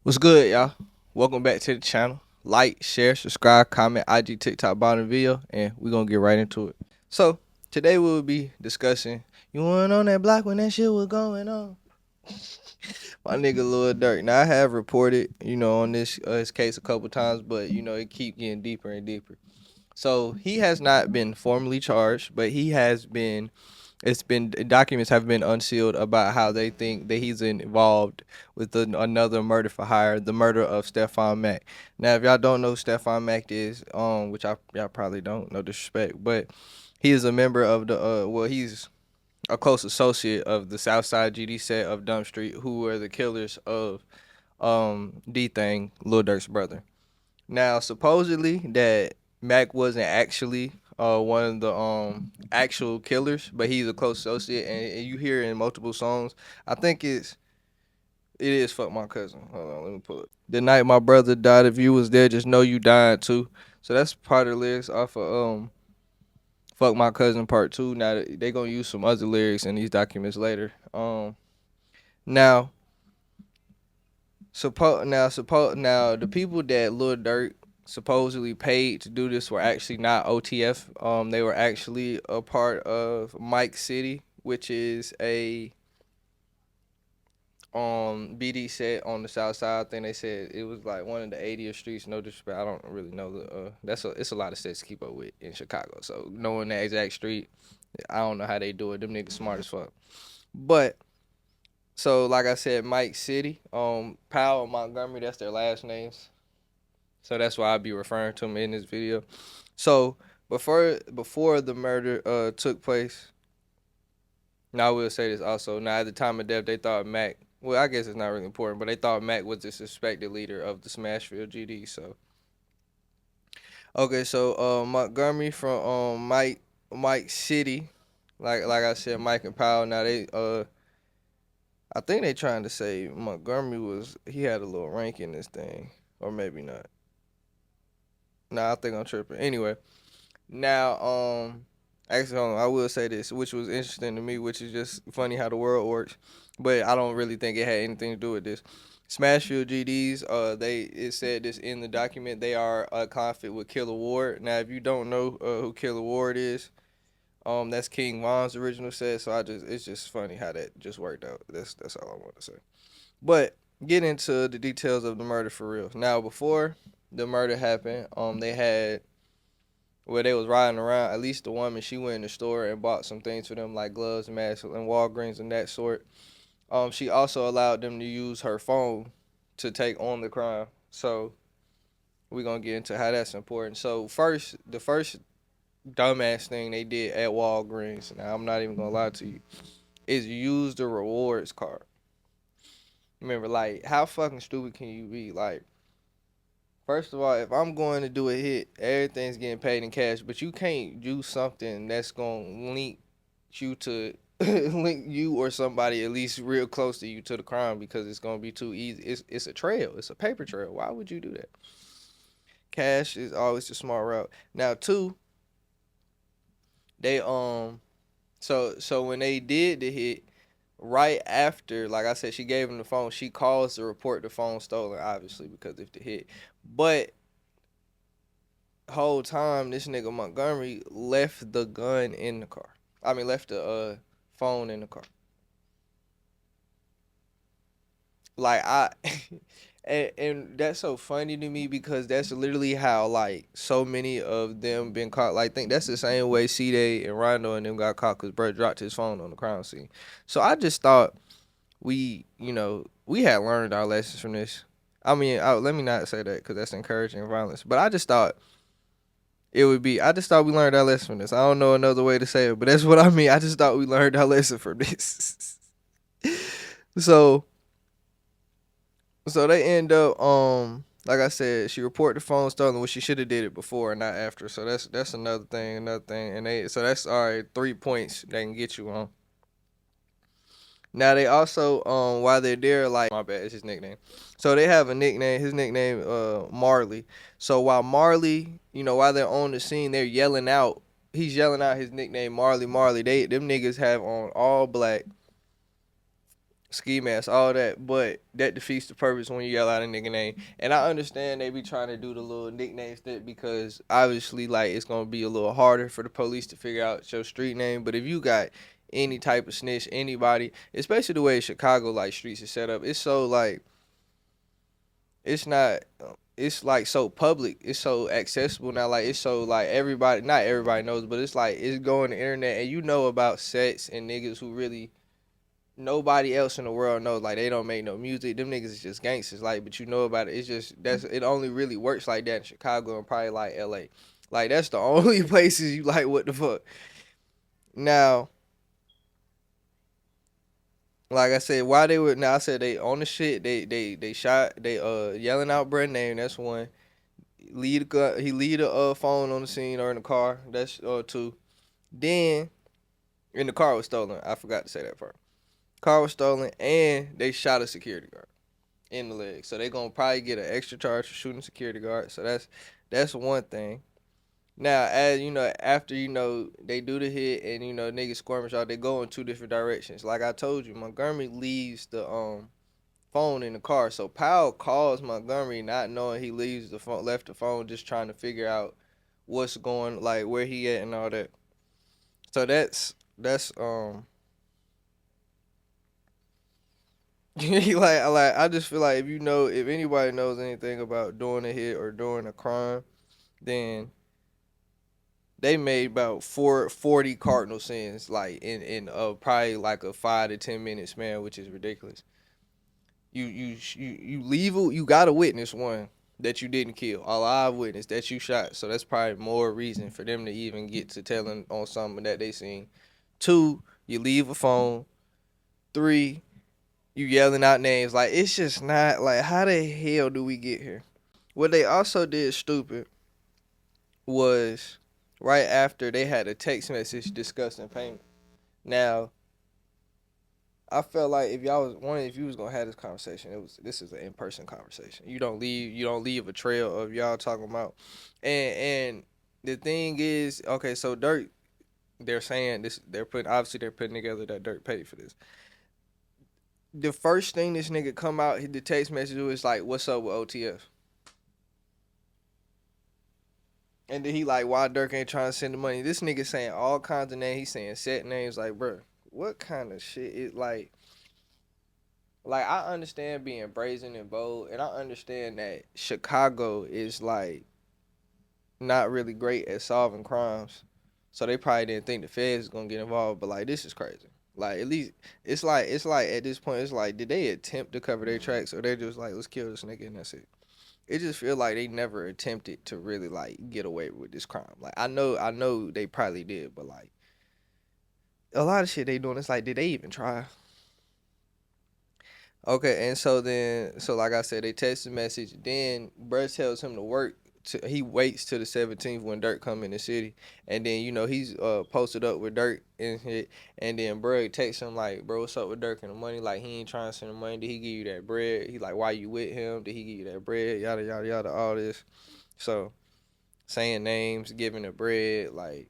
What's good, y'all? Welcome back to the channel. Like, share, subscribe, comment, IG, TikTok, bottom video, and we're gonna get right into it. So, today we'll be discussing you weren't on that block when that shit was going on. My nigga Lil Durk. Now I have reported, on this case a couple times, but it keep getting deeper and deeper. So he has not been formally charged, but he has been. It's been documents have been unsealed about how they think that he's involved with another murder for hire, the murder of Stefan Mack. Now, if y'all don't know who Stefan Mack is, which y'all probably don't, no disrespect, but he is a member of he's a close associate of the Southside GD set of Dump Street, who were the killers of D Thing, Lil Durk's brother. Now, supposedly that Mac wasn't actually one of the actual killers, but he's a close associate, and you hear it in multiple songs. I think it is "Fuck My Cousin." Hold on, let me pull it. The night my brother died, if you was there, just know you died too. So that's part of the lyrics off of "Fuck My Cousin" Part Two. Now they gonna use some other lyrics in these documents later. Now now the people that Lil Durk supposedly paid to do this were actually not OTF. They were actually a part of Mike City, which is a BD set on the south side. I think they said it was like one of the 80th streets. No disrespect, I don't really know it's a lot of sets to keep up with in Chicago. So knowing that exact street, I don't know how they do it. Them niggas smart as fuck. But so like I said, Mike City, Powell and Montgomery, that's their last names. So that's why I'll be referring to them in this video. So before the murder took place, now I will say this also. Now at the time of death, they thought Mac. Well, I guess it's not really important, but they thought Mac was the suspected leader of the Smashville GD. So okay, so Montgomery from Mike City, like I said, Mike and Powell. Now I think they trying to say Montgomery he had a little rank in this thing, or maybe not. Nah, I think I'm tripping. Anyway, now, actually, hold on, I will say this, which was interesting to me, which is just funny how the world works, but I don't really think it had anything to do with this. Smashville GDs, it said this in the document. They are a conflict with Killer Ward. Now, if you don't know who Killer Ward is, that's King Von's original set. So it's just funny how that just worked out. That's all I want to say. But get into the details of the murder for real. Now, before the murder happened, they had where they was riding around. At least the woman, she went in the store and bought some things for them, like gloves, masks, and Walgreens and that sort. She also allowed them to use her phone to take on the crime. So we're gonna get into how that's important. So the first dumbass thing they did at Walgreens, now I'm not even gonna lie to you, is use the rewards card. Remember, like, how fucking stupid can you be? Like, first of all, if I'm going to do a hit, everything's getting paid in cash, but you can't do something that's gonna link you to link you or somebody at least real close to you to the crime because it's gonna be too easy. It's a trail. It's a paper trail. Why would you do that? Cash is always the smart route. Now, two, they so when they did the hit, right after, like I said, she gave him the phone. She calls to report the phone stolen, obviously because of the hit, but whole time this nigga Montgomery left the gun in the car. I mean, left the phone in the car. Like I, and that's so funny to me because that's literally how like so many of them been caught. Like, think that's the same way C Day and Rondo and them got caught because Brett dropped his phone on the crime scene. So I just thought we had learned our lessons from this. I mean, let me not say that because that's encouraging violence. But I just thought it would be. I just thought we learned our lesson from this. I don't know another way to say it, but that's what I mean. I just thought we learned our lesson from this. so so they end up like I said, she reported the phone stolen, which she should have did it before and not after. So that's another thing, and they so that's all right. 3 points they can get you on. Now they also while they're there, like, my bad, it's his nickname. So they have a nickname. His nickname Marley. So while Marley, while they're on the scene, they're yelling out. He's yelling out his nickname Marley Marley. Them niggas have on all black. ski mask, all that, but that defeats the purpose when you yell out a nigga name. And I understand they be trying to do the little nickname shit because obviously, like, it's gonna be a little harder for the police to figure out your street name. But if you got any type of snitch, anybody, especially the way Chicago like streets is set up, it's so like it's not. It's like so public. It's so accessible now. Like it's so like everybody, not everybody knows, but it's like it's going the internet, and you know about sets and niggas who really nobody else in the world knows. Like they don't make no music. Them niggas is just gangsters. Like, but you know about it. It's just that's it. Only really works like that in Chicago and probably like L.A. Like that's the only places you like. What the fuck? Now, like I said, why they were now I said they on the shit. They shot. They yelling out brand name. That's one. Lead the he lead a phone on the scene or in the car. That's two. Then and the car was stolen. I forgot to say that part. Car was stolen and they shot a security guard in the leg. So they gonna probably get an extra charge for shooting security guard. So that's one thing. Now, as you know, after they do the hit and niggas skirmish out, they go in two different directions. Like I told you, Montgomery leaves the phone in the car. So Powell calls Montgomery, not knowing he leaves the phone, left the phone, just trying to figure out what's going, like where he at and all that. So that's. like I just feel like if anybody knows anything about doing a hit or doing a crime, then they made about 40 cardinal sins like in probably like a 5 to 10 minute span, which is ridiculous. You leave you got a witness one that you didn't kill, a live witness that you shot, so that's probably more reason for them to even get to telling on something that they seen. Two, you leave a phone. Three, you yelling out names. Like it's just not like how the hell do we get here? What they also did stupid was right after they had a text message discussing payment. Now I felt like if you was gonna have this conversation, this is an in person conversation. You don't leave a trail of y'all talking about, and the thing is, okay, so Durk, they're saying this, they're putting together that Durk paid for this. The first thing this nigga come out, the text message was like, "What's up with OTF?" And then he like, "Why Durk ain't trying to send the money?" This nigga saying all kinds of names. He's saying set names. Like, bro, what kind of shit is like? Like I understand being brazen and bold, and I understand that Chicago is like not really great at solving crimes, so they probably didn't think the feds was gonna get involved. But like this is crazy. Like at least it's like at this point it's like did they attempt to cover their tracks or they just like let's kill this nigga and that's it. It just feel like they never attempted to really like get away with this crime. Like I know they probably did, but like a lot of shit they doing it's like did they even try? Okay, and so like I said, they text the message. Then Bruh tells him to work. He waits till the 17th when Dirk come in the city, and then he's posted up with Dirk and shit. And then Bruh texts him like, "Bro, what's up with Dirk and the money? Like he ain't trying to send the money. Did he give you that bread? He like, why you with him? Did he give you that bread? Yada yada yada, all this." So saying names, giving the bread, like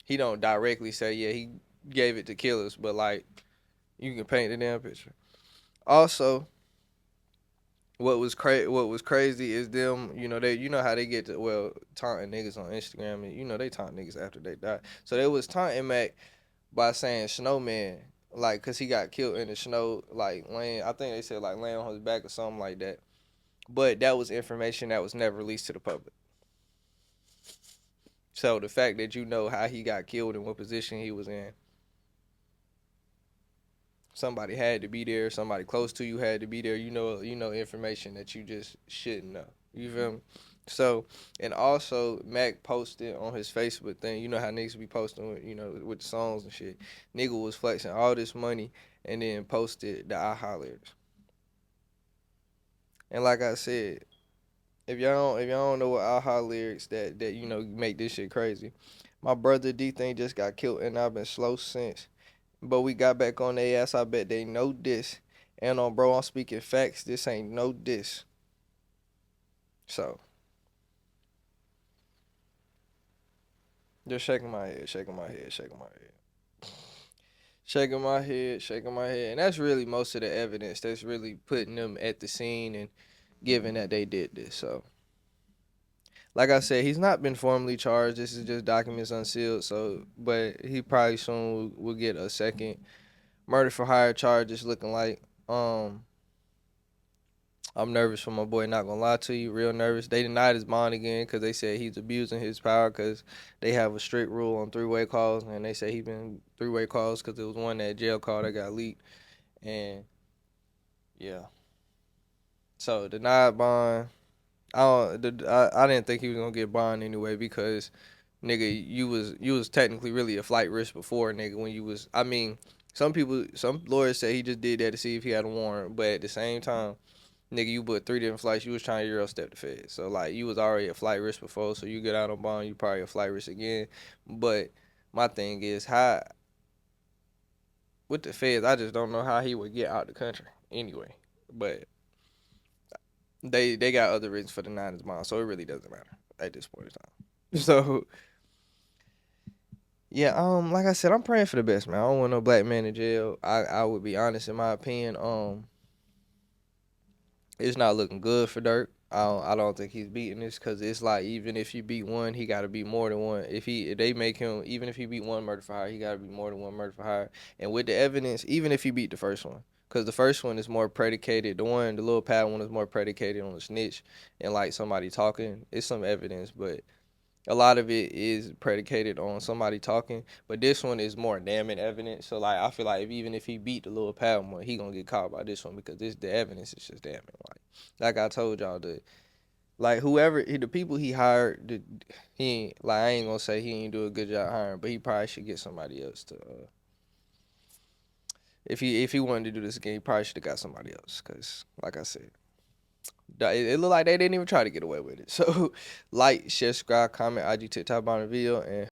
he don't directly say yeah he gave it to killers, but like you can paint the damn picture. Also, what was crazy is them, they how they get to taunting niggas on Instagram and they taunt niggas after they die. So they was taunting Mac by saying snowman, like cause he got killed in the snow, like laying I think they said like laying on his back or something like that. But that was information that was never released to the public. So the fact that how he got killed and what position he was in, somebody had to be there, somebody close to you had to be there, information that you just shouldn't know. You feel me? So, and also Mac posted on his Facebook thing, you know how niggas be posting with the songs and shit. Nigga was flexing all this money and then posted the aha lyrics. And like I said, if y'all don't know what aha lyrics that make this shit crazy. My brother D thing just got killed and I've been slow since. But we got back on their ass. I bet they know this. And on bro, I'm speaking facts. This ain't no diss. So just shaking my head, shaking my head, shaking my head. shaking my head, and that's really most of the evidence that's really putting them at the scene and giving that they did this. So, like I said, he's not been formally charged. This is just documents unsealed. So, but he probably soon will get a second murder for hire charge. It's looking like. I'm nervous for my boy. Not gonna lie to you, real nervous. They denied his bond again because they said he's abusing his power because they have a strict rule on three-way calls, and they say he been three-way calls because it was one that jail call that got leaked, and yeah. So denied bond. I didn't think he was gonna get bond anyway because nigga, you was technically really a flight risk before, nigga. When you was, I mean, some lawyers say he just did that to see if he had a warrant, but at the same time, nigga, you booked 3 different flights. You was trying to Euro step the Fed. So, like, you was already a flight risk before. So, you get out on bond, you probably a flight risk again. But my thing is, how, with the Feds, I just don't know how he would get out the country anyway. But they got other reasons for the Niners bond. So, it really doesn't matter at this point in time. So, yeah, like I said, I'm praying for the best, man. I don't want no black man in jail. I would be honest, in my opinion. It's not looking good for Durk. I don't think he's beating this because it's like even if you beat one, he got to beat more than one. If they make him, even if he beat one murder for hire, he got to be more than one murder for hire. And with the evidence, even if he beat the first one, because the first one is more predicated, the little pad one is more predicated on a snitch and like somebody talking. It's some evidence, but a lot of it is predicated on somebody talking, but this one is more damning evidence. So like I feel like even if he beat the little pal one, he gonna get caught by this one because the evidence is just damning. Like I told y'all, like whoever the people he hired, he ain't, like I ain't gonna say he ain't do a good job hiring, but he probably should get somebody else to. If he wanted to do this again, he probably should have got somebody else. Cause like I said, it looked like they didn't even try to get away with it. So, like, share, subscribe, comment, IG, TikTok on the video, and